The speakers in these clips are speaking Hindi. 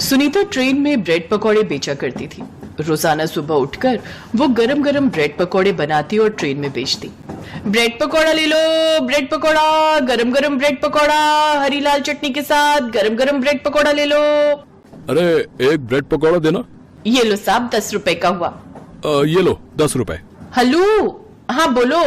सुनीता ट्रेन में ब्रेड पकौड़े बेचा करती थी। रोजाना सुबह उठकर वो गरम गरम ब्रेड पकौड़े बनाती और ट्रेन में बेचती। ब्रेड पकौड़ा ले लो, ब्रेड पकौड़ा, गरम गरम ब्रेड पकौड़ा, हरी लाल चटनी के साथ गरम गरम ब्रेड पकौड़ा ले लो। अरे एक ब्रेड पकौड़ा देना। ये लो साहब, 10 रुपए का हुआ। ये लो 10 रुपए। हेलो, हाँ बोलो।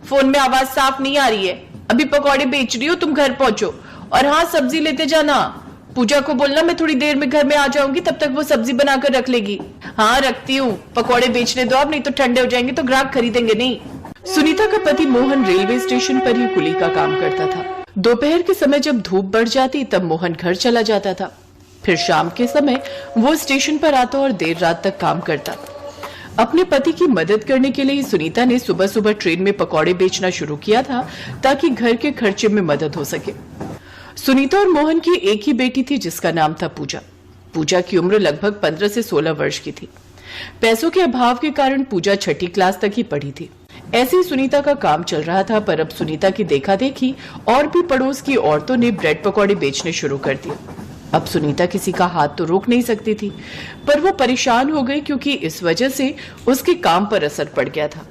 फोन में आवाज साफ नहीं आ रही है। अभी पकौड़े बेच रही हो, तुम घर पहुंचो। और हाँ, सब्जी लेते जाना। पूजा को बोलना मैं थोड़ी देर में घर में आ जाऊंगी, तब तक वो सब्जी बनाकर रख लेगी। हाँ रखती हूँ, पकौड़े बेचने दो अब, नहीं तो ठंडे हो जाएंगे तो ग्राहक खरीदेंगे नहीं। सुनीता का पति मोहन रेलवे स्टेशन पर ही कुली का काम करता था। दोपहर के समय जब धूप बढ़ जाती तब मोहन घर चला जाता था। फिर शाम के समय वो स्टेशन पर आता और देर रात तक काम करता। अपने पति की मदद करने के लिए सुनीता ने सुबह सुबह ट्रेन में पकौड़े बेचना शुरू किया था ताकि घर के खर्चे में मदद हो सके। सुनीता और मोहन की एक ही बेटी थी जिसका नाम था पूजा। पूजा की उम्र लगभग 15 से 16 वर्ष की थी। पैसों के अभाव के कारण पूजा 6ठी क्लास तक ही पढ़ी थी। ऐसे ही सुनीता का काम चल रहा था, पर अब सुनीता की देखा देखी और भी पड़ोस की औरतों ने ब्रेड पकौड़े बेचने शुरू कर दिए। अब सुनीता किसी का हाथ तो रोक नहीं सकती थी, पर वो परेशान हो गई क्योंकि इस वजह से उसके काम पर असर पड़ गया था।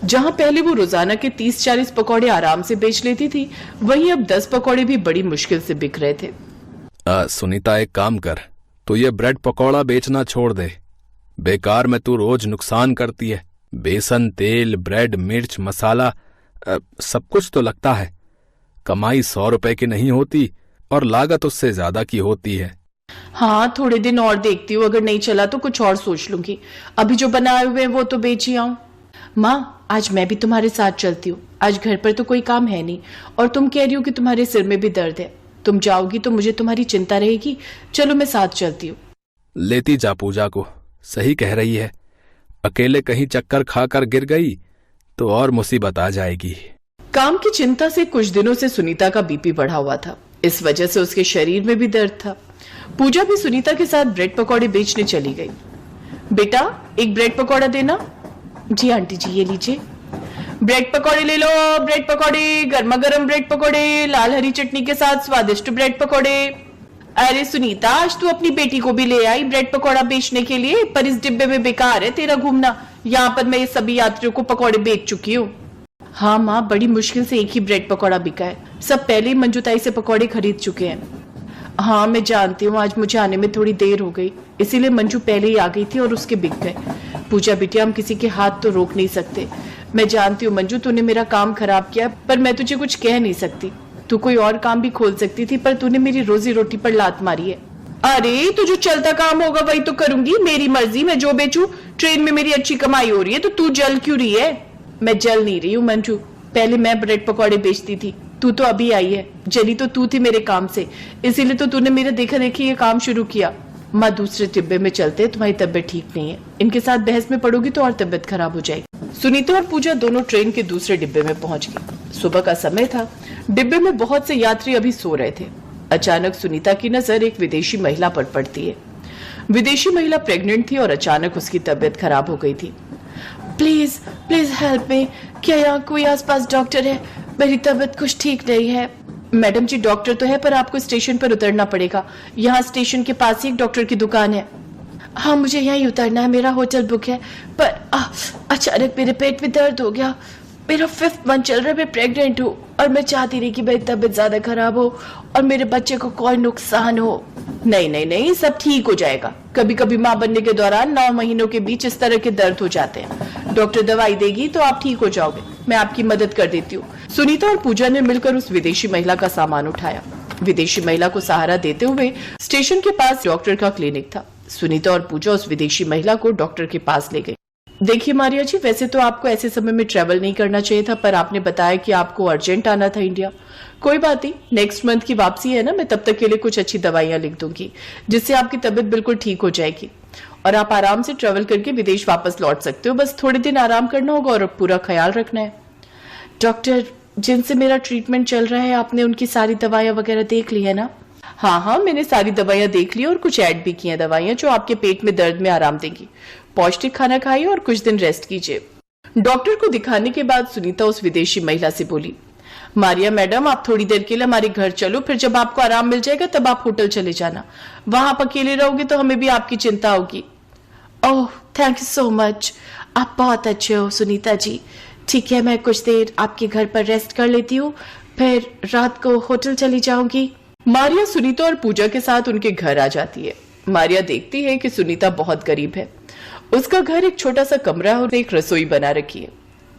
जहां पहले वो रोजाना के 30-40 पकौड़े आराम से बेच लेती थी, वहीं अब 10 पकौड़े भी बड़ी मुश्किल से बिक रहे थे। सुनीता एक काम कर, तू ये ब्रेड पकौड़ा बेचना छोड़ दे। बेकार में तू रोज नुकसान करती है। बेसन, तेल, ब्रेड, मिर्च, मसाला, सब कुछ तो लगता है। कमाई 100 रुपए की नहीं होती और लागत उससे ज्यादा की होती है। हाँ, थोड़े दिन और देखती हूँ, अगर नहीं चला तो कुछ और सोच लूंगी। अभी जो बनाए हुए हैं वो तो बेच ही आऊं। माँ, आज मैं भी तुम्हारे साथ चलती हूँ। आज घर पर तो कोई काम है नहीं और तुम कह रही हो कि तुम्हारे सिर में भी दर्द है। तुम जाओगी तो मुझे तुम्हारी चिंता रहेगी। चलो मैं साथ चलती हूँ। लेती जा पूजा को, सही कह रही है। अकेले कहीं चक्कर खाकर गिर गई तो और मुसीबत आ जाएगी। काम की चिंता से कुछ दिनों से सुनीता का बीपी बढ़ा हुआ था। इस वजह से उसके शरीर में भी दर्द था। पूजा भी सुनीता के साथ ब्रेड पकौड़े बेचने चली गई। बेटा, एक ब्रेड पकौड़ा देना। जी आंटी जी, ये लीजिए। ब्रेड पकौड़े ले लो, ब्रेड पकौड़े, गर्मा गर्म ब्रेड पकौड़े, लाल हरी चटनी के साथ स्वादिष्ट ब्रेड पकौड़े। अरे सुनीता, आज तू अपनी बेटी को भी ले आई ब्रेड पकौड़ा बेचने के लिए, पर इस डिब्बे में बेकार है तेरा घूमना। यहाँ पर मैं ये सभी यात्रियों को पकौड़े बेच चुकी हूँ। हाँ माँ, बड़ी मुश्किल से एक ही ब्रेड पकौड़ा बिका है। सब पहले ही मंजूताई से पकौड़े खरीद चुके हैं। हाँ मैं जानती हूँ, आज मुझे आने में थोड़ी देर हो गई, इसीलिए मंजू पहले ही आ गई थी और उसके बिक गए। पूजा बिटिया, हम किसी के हाथ तो रोक नहीं सकते। मैं जानती हूँ मंजू, तूने मेरा काम खराब किया, पर मैं तुझे कुछ कह नहीं सकती। तू कोई और काम भी खोल सकती थी, पर तूने मेरी रोजी रोटी पर लात मारी है। अरे तो जो चलता काम होगा वही तो करूंगी, मेरी मर्जी, मैं जो बेचूं। ट्रेन में मेरी अच्छी कमाई हो रही है तो तू जल क्यों रही है? मैं जल नहीं रही हूँ मंजू, पहले मैं ब्रेड पकौड़े बेचती थी। तू तो अभी आई है, जली तो तू थी मेरे काम से, इसीलिए तो तूने मेरे देखा देखी ये काम शुरू किया। माँ, दूसरे डिब्बे में चलते, तुम्हारी तबीयत ठीक नहीं है। इनके साथ बहस में पड़ोगी तो और तबीयत खराब हो जाएगी। सुनीता और पूजा दोनों ट्रेन के दूसरे डिब्बे में पहुंच गई। सुबह का समय था। डिब्बे में बहुत से यात्री अभी सो रहे थे। अचानक सुनीता की नजर एक विदेशी महिला पर पड़ती है। विदेशी महिला प्रेग्नेंट थी और अचानक उसकी तबीयत खराब हो गई थी। प्लीज प्लीज हेल्प मी, क्या यहाँ कोई आसपास डॉक्टर है? मेरी तबीयत कुछ ठीक नहीं है। मैडम जी, डॉक्टर तो है, पर आपको स्टेशन पर उतरना पड़ेगा। यहाँ स्टेशन के पास ही एक डॉक्टर की दुकान है। हाँ, मुझे यहीं उतरना है, मेरा होटल बुक है, पर अचानक मेरे पेट में दर्द हो गया। मेरा 5th मंथ चल रहा है, मैं प्रेग्नेंट हूँ और मैं चाहती नहीं कि मेरी तबीयत ज्यादा खराब हो और मेरे बच्चे को कोई नुकसान हो। नहीं नहीं नहीं, सब ठीक हो जाएगा। कभी कभी माँ बनने के दौरान 9 महीनों के बीच इस तरह के दर्द हो जाते हैं। डॉक्टर दवाई देगी तो आप ठीक हो जाओगे। मैं आपकी मदद कर देती हूँ। सुनीता और पूजा ने मिलकर उस विदेशी महिला का सामान उठाया। विदेशी महिला को सहारा देते हुए स्टेशन के पास डॉक्टर का क्लिनिक था। सुनीता और पूजा उस विदेशी महिला को डॉक्टर के पास ले गई। देखिए मारिया जी, वैसे तो आपको ऐसे समय में ट्रेवल नहीं करना चाहिए था, पर आपने बताया कि आपको अर्जेंट आना था इंडिया। कोई बात नहीं, नेक्स्ट मंथ की वापसी है ना, मैं तब तक के लिए कुछ अच्छी दवाइयां लिख दूंगी जिससे आपकी तबीयत बिल्कुल ठीक हो जाएगी और आप आराम से ट्रेवल करके विदेश वापस लौट सकते हो। बस थोड़े दिन आराम करना होगा और पूरा ख्याल रखना है। डॉक्टर, जिनसे मेरा ट्रीटमेंट चल रहा है, आपने उनकी सारी दवाइयां वगैरह देख ली है ना? हाँ, मैंने सारी दवाइयां देख ली और कुछ ऐड भी की हैं दवाइयां जो आपके पेट में दर्द में आराम देंगी। पौष्टिक खाना खाइए और कुछ दिन रेस्ट कीजिए। डॉक्टर को दिखाने के बाद सुनीता उस विदेशी महिला से बोली, मारिया मैडम, आप थोड़ी देर के लिए हमारे घर चलो, फिर जब आपको आराम मिल जाएगा तब आप होटल चले जाना। वहां आप अकेले रहोगे तो हमें भी आपकी चिंता होगी। ओह, थैंक यू सो मच, आप बहुत अच्छे हो सुनीता जी। ठीक है, मैं कुछ देर आपके घर पर रेस्ट कर लेती हूँ, फिर रात को होटल चली जाऊंगी। मारिया सुनीता और पूजा के साथ उनके घर आ जाती है। मारिया देखती है कि सुनीता बहुत गरीब है। उसका घर एक छोटा सा कमरा और एक रसोई बना रखी है।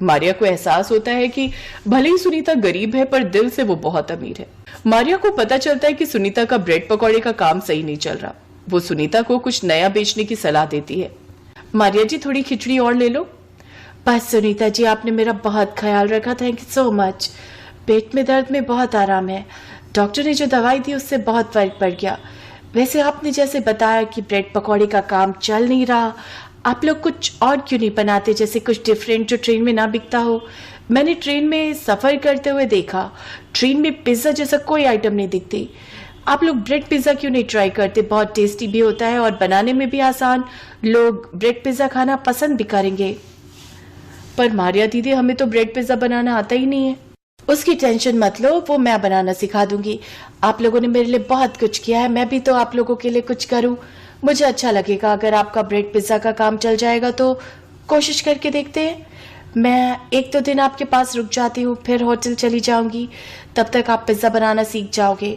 मारिया को एहसास होता है कि भले ही सुनीता गरीब है पर दिल से वो बहुत अमीर है। मारिया को पता चलता है कि सुनीता का ब्रेड पकौड़े का काम सही नहीं चल रहा। वो सुनीता को कुछ नया बेचने की सलाह देती है। मारिया जी, थोड़ी खिचड़ी और ले लो। बस सुनीता जी, आपने मेरा बहुत ख्याल रखा, थैंक यू सो मच। पेट में दर्द में बहुत आराम है। डॉक्टर ने जो दवाई दी उससे बहुत फर्क पड़ गया। वैसे आपने जैसे बताया कि ब्रेड पकौड़े का काम चल नहीं रहा, आप लोग कुछ और क्यों नहीं बनाते, जैसे कुछ डिफरेंट जो ट्रेन में ना बिकता हो। मैंने ट्रेन में सफर करते हुए देखा, ट्रेन में पिज्जा जैसा कोई आइटम नहीं दिखती। आप लोग ब्रेड पिज्जा क्यों नहीं ट्राई करते? बहुत टेस्टी भी होता है और बनाने में भी आसान। लोग ब्रेड पिज्जा खाना पसंद भी करेंगे। पर मारिया दीदी, हमें तो ब्रेड पिज्जा बनाना आता ही नहीं है। उसकी टेंशन मत लो, वो मैं बनाना सिखा दूंगी। आप लोगों ने मेरे लिए बहुत कुछ किया है, मैं भी तो आप लोगों के लिए कुछ करूं। मुझे अच्छा लगेगा अगर आपका ब्रेड पिज्जा का काम चल जाएगा तो कोशिश करके देखते हैं। मैं एक दो दिन आपके पास रुक जाती हूँ, फिर होटल चली जाऊंगी। तब तक आप पिज्जा बनाना सीख जाओगे।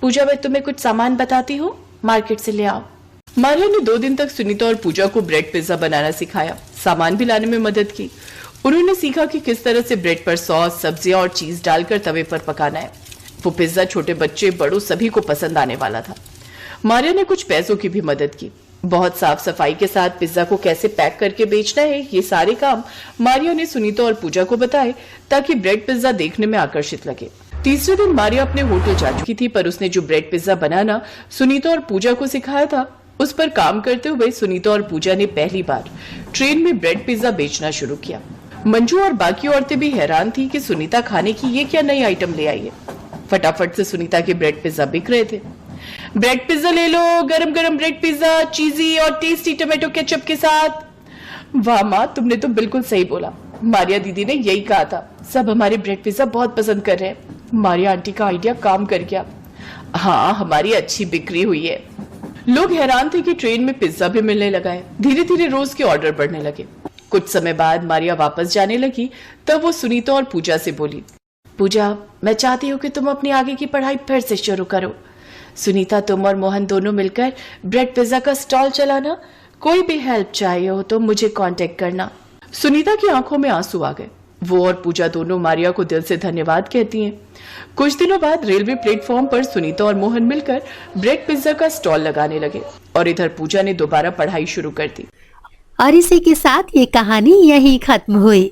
पूजा, मैं तुम्हें कुछ सामान बताती हूँ, मार्केट से ले आओ। मारिया ने 2 दिन तक सुनीता और पूजा को ब्रेड पिज्जा बनाना सिखाया, सामान भी लाने में मदद की। उन्होंने सीखा कि किस तरह से ब्रेड पर सॉस, सब्जियां और चीज डालकर तवे पर पकाना है। वो पिज्जा छोटे बच्चे बड़ों सभी को पसंद आने वाला था। मारिया ने कुछ पैसों की भी मदद की। बहुत साफ सफाई के साथ पिज्जा को कैसे पैक करके बेचना है, ये सारे काम मारिया ने सुनीता और पूजा को बताए ताकि ब्रेड पिज्जा देखने में आकर्षित लगे। तीसरे दिन मारिया अपने होटल जा चुकी थी, पर उसने जो ब्रेड पिज्जा बनाना सुनीता और पूजा को सिखाया था, उस पर काम करते हुए सुनीता और पूजा ने पहली बार ट्रेन में ब्रेड पिज्जा बेचना शुरू किया। मंजू और बाकी औरतें भी हैरान थी कि सुनीता खाने की ये क्या नई आइटम ले आई है। फटाफट से सुनीता के ब्रेड पिज्जा बिक रहे थे। ब्रेड पिज्जा ले लो, गरम गरम ब्रेड पिज्जा, चीजी और टेस्टी टोमेटो केचप के साथ। वाह माँ, तुमने तो बिल्कुल सही बोला। मारिया दीदी ने यही कहा था, सब हमारे ब्रेड पिज्जा बहुत पसंद कर रहे हैं। मारिया आंटी का आइडिया काम कर गया। हाँ, हमारी अच्छी बिक्री हुई है। लोग हैरान थे कि ट्रेन में पिज्जा भी मिलने लगा है। धीरे धीरे रोज के ऑर्डर बढ़ने लगे। कुछ समय बाद मारिया वापस जाने लगी, तब वो सुनीता और पूजा से बोली, पूजा, मैं चाहती हूँ कि तुम अपनी आगे की पढ़ाई फिर से शुरू करो। सुनीता, तुम और मोहन दोनों मिलकर ब्रेड पिज्जा का स्टॉल चलाना। कोई भी हेल्प चाहिए हो तो मुझे कांटेक्ट करना। सुनीता की आंखों में आंसू आ गए। वो और पूजा दोनों मारिया को दिल से धन्यवाद कहती हैं। कुछ दिनों बाद रेलवे प्लेटफॉर्म पर सुनीता और मोहन मिलकर ब्रेड पिज्जा का स्टॉल लगाने लगे और इधर पूजा ने दोबारा पढ़ाई शुरू कर दी। और इसी के साथ ये कहानी यहीं खत्म हुई।